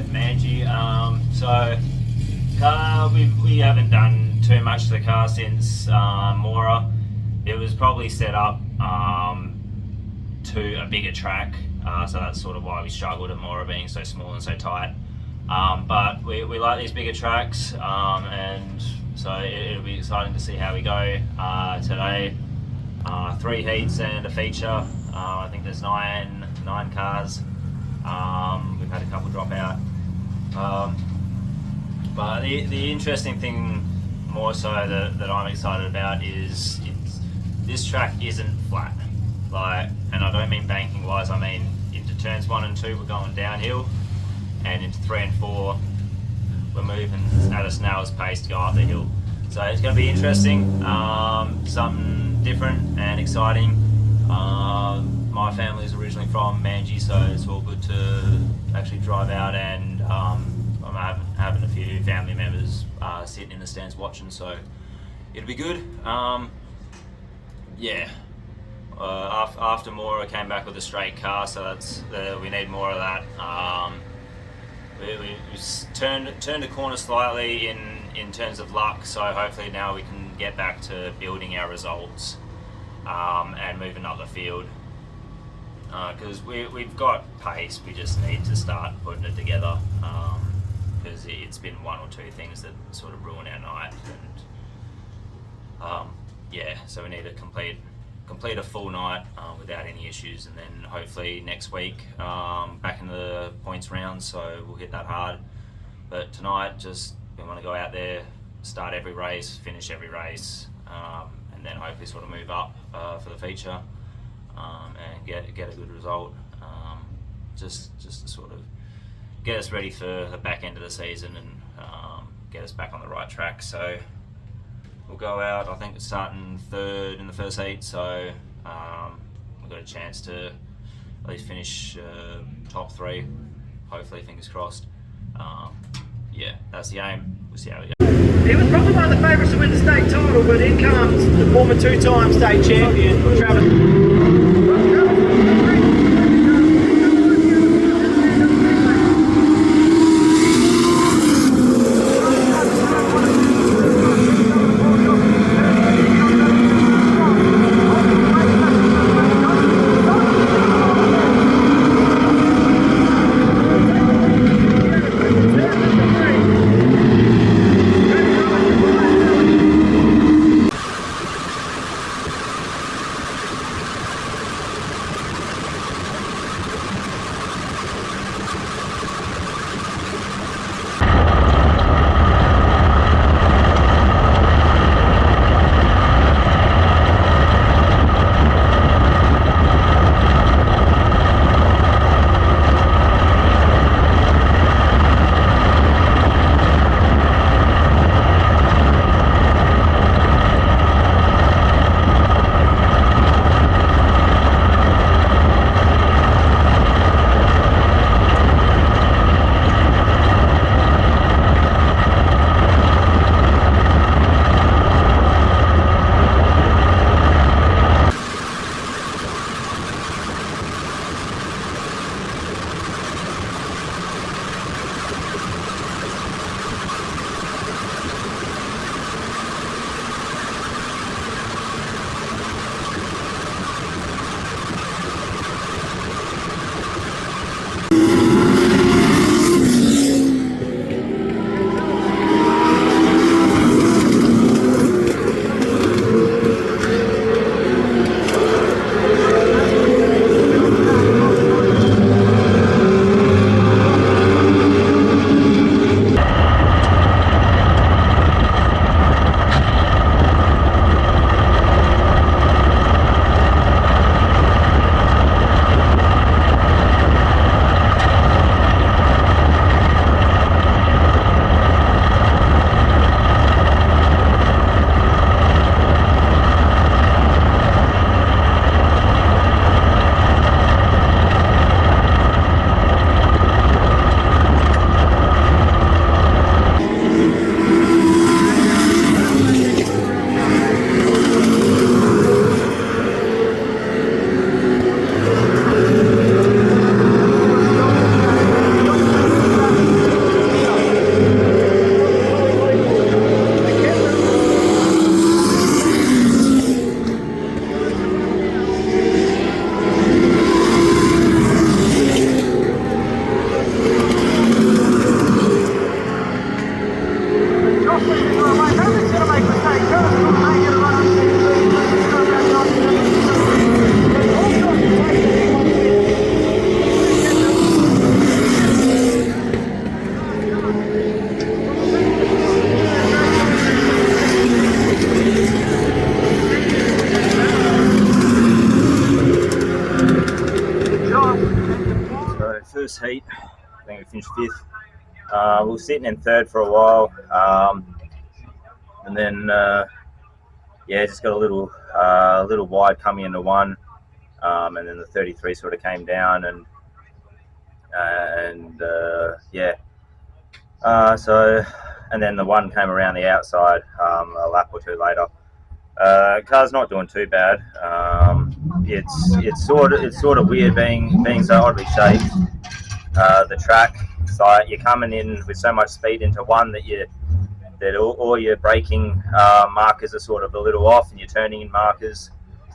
Manji. So car, we haven't done too much to the car since Mora. It was probably set up to a bigger track, so that's sort of why we struggled at Mora being so small and so tight. But we like these bigger tracks, and so it'll be exciting to see how we go today. 3 heats and a feature. I think there's nine cars. We've had a couple drop out. But the interesting thing, more so that I'm excited about, is this track isn't flat. And I don't mean banking wise. I mean into turns 1 and 2 we're going downhill, and into 3 and 4 we're moving at a snail's pace to go up the hill. So it's going to be interesting, something different and exciting. My family is originally from Manji, so it's all good to actually drive out, and I'm having a few family members sitting in the stands watching, so it'll be good. Yeah. After Mora, I came back with a straight car, so we need more of that. We turned a corner slightly in terms of luck, so hopefully now we can get back to building our results and moving up the field. Because we've got pace, we just need to start putting it together. Because it's been 1 or 2 things that sort of ruin our night, and yeah, so we need to complete a full night without any issues, and then hopefully next week back in the points round, so we'll hit that hard. But tonight, just we want to go out there, start every race, finish every race, and then hopefully sort of move up for the feature and get a good result, just to sort of get us ready for the back end of the season and get us back on the right track. So we'll go out, I think it's starting 3rd in the first heat, so we've got a chance to at least finish top 3, hopefully, fingers crossed. Yeah, that's the aim. We'll see how we go. He was probably one of the favourites to win the state title, but in comes the former 2-time state champion, Travis. first heat. I think we finished 5th. We were sitting in 3rd for a while, and then just got a little wide coming into 1, and then the 33 sort of came down, and then the 1 came around the outside a lap or 2 later. Car's not doing too bad. It's sort of weird being so oddly shaped. The track, so you're coming in with so much speed into 1 that all your braking markers are sort of a little off, and your turning in markers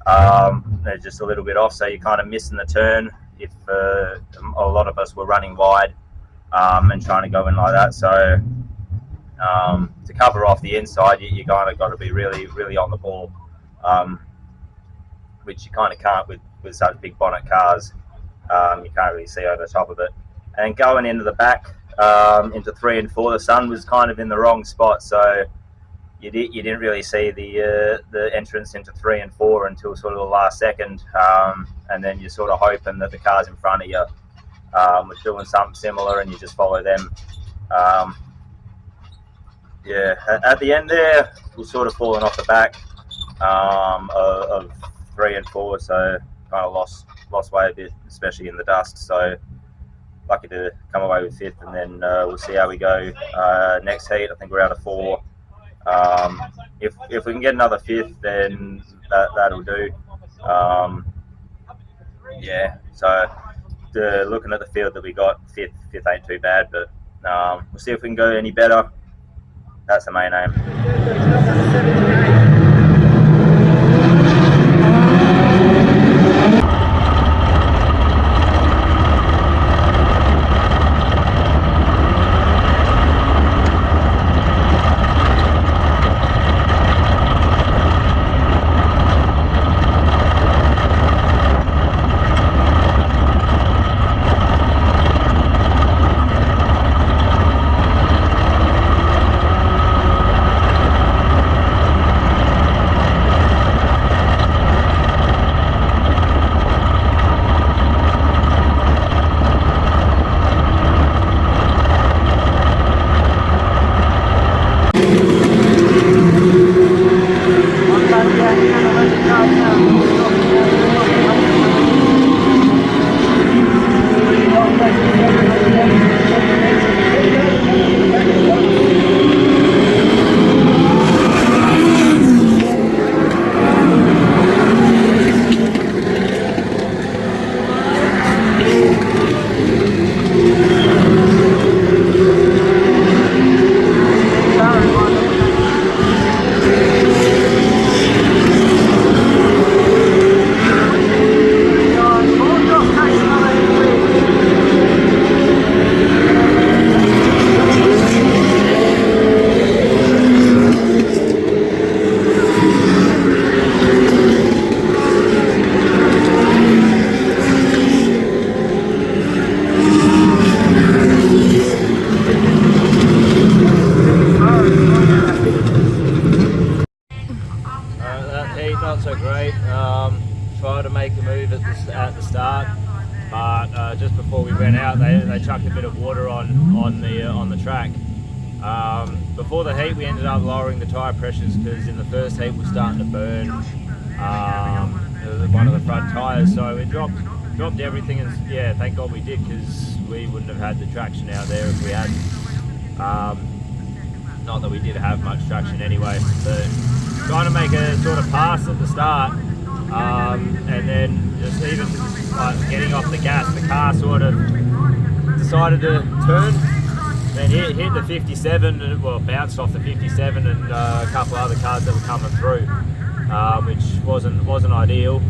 they're just a little bit off. So you're kind of missing the turn. If a lot of us were running wide and trying to go in like that, so. To cover off the inside, you kind of got to be really, really on the ball, which you kind of can't with such big bonnet cars. You can't really see over the top of it. And going into the back, into 3 and 4, the sun was kind of in the wrong spot, so you didn't really see the entrance into 3 and 4 until sort of the last second, and then you're sort of hoping that the cars in front of you were doing something similar, and you just follow them. At the end there, we're sort of falling off the back of 3 and 4, so kind of lost way a bit, especially in the dust. So lucky to come away with 5th, and then we'll see how we go next heat. I think we're out of 4. If we can get another 5th, then that'll do. So looking at the field that we got, 5th ain't too bad, but we'll see if we can go any better. That's the main aim. Not so great. Tried to make a move at the start, but just before we went out, they chucked a bit of water on the track. Before the heat, we ended up lowering the tyre pressures because in the first heat we're starting to burn one of the front tyres, so we dropped everything, and yeah, thank God we did, because we wouldn't have had the traction out there if we hadn't. Not that we did have much traction anyway, but trying to make a sort of pass at the start, and then just even getting off the gas, the car sort of decided to turn, then hit the 57, well, bounced off the 57 and a couple other cars that were coming through, which wasn't ideal.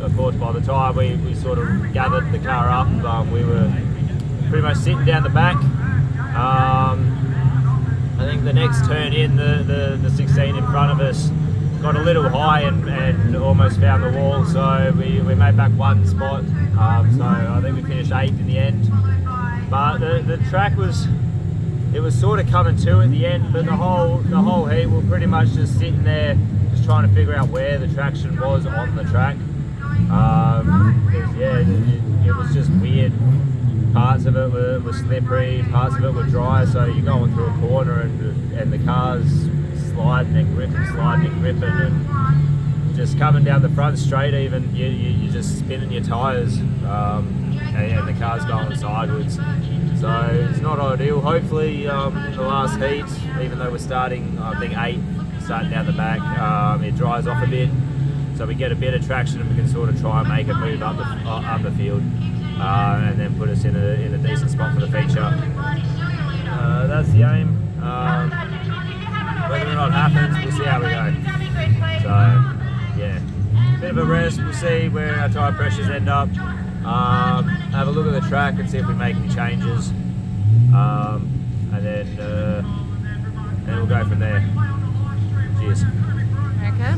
Of course, by the time we sort of gathered the car up, we were pretty much sitting down the back. I think the next turn in, the 16 in front of us got a little high and almost found the wall, so we made back one spot. So I think we finished 8th in the end. But the track was sort of coming to at the end, but the whole heat we were pretty much just sitting there, just trying to figure out where the traction was on the track. It was just weird. Parts of it were slippery, parts of it were dry, so you're going through a corner and the car's sliding and gripping, and just coming down the front straight even, you're just spinning your tyres, and the car's going sideways. So it's not ideal. Hopefully the last heat, even though we're starting, I think 8th, starting down the back, it dries off a bit, so we get a bit of traction and we can sort of try and make it move up the field. And then put us in a decent spot for the feature. That's the aim. Whether or not it happens, we'll see how we go. So, yeah, bit of a rest. We'll see where our tyre pressures end up. Have a look at the track and see if we make any changes. And then we'll go from there. Cheers. Okay.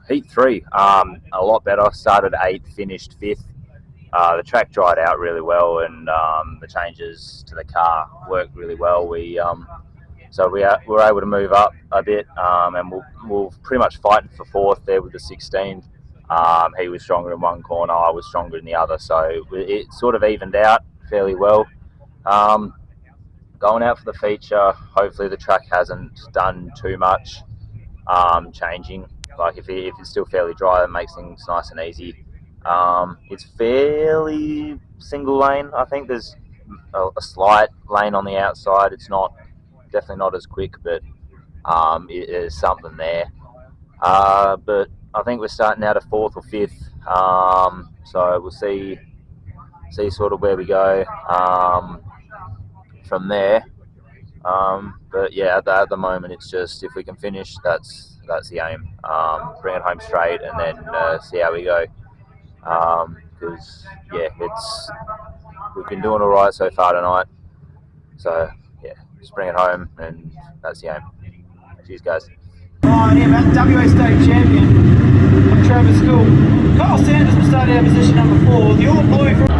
Heat 3, a lot better. Started 8th, finished 5th. The track dried out really well, and the changes to the car worked really well. So we were able to move up a bit, and we'll pretty much fighting for 4th there with the 16th. He was stronger in one corner, I was stronger in the other, so it sort of evened out fairly well. Going out for the feature, hopefully the track hasn't done too much changing. Like if it's still fairly dry, it makes things nice and easy. It's fairly single lane. I think there's a slight lane on the outside. It's definitely not as quick, but it is something there. But I think we're starting out at 4th or 5th. So we'll see sort of where we go from there. But yeah, at the moment, it's just if we can finish, that's the aim. Bring it home straight, and then see how we go. Because yeah, we've been doing all right so far tonight. So yeah, just bring it home, and that's the aim. Cheers, guys. Right here, Matt, WA State Champion, Travis School. Kyle Sanders will start out position number 4. The All Blue from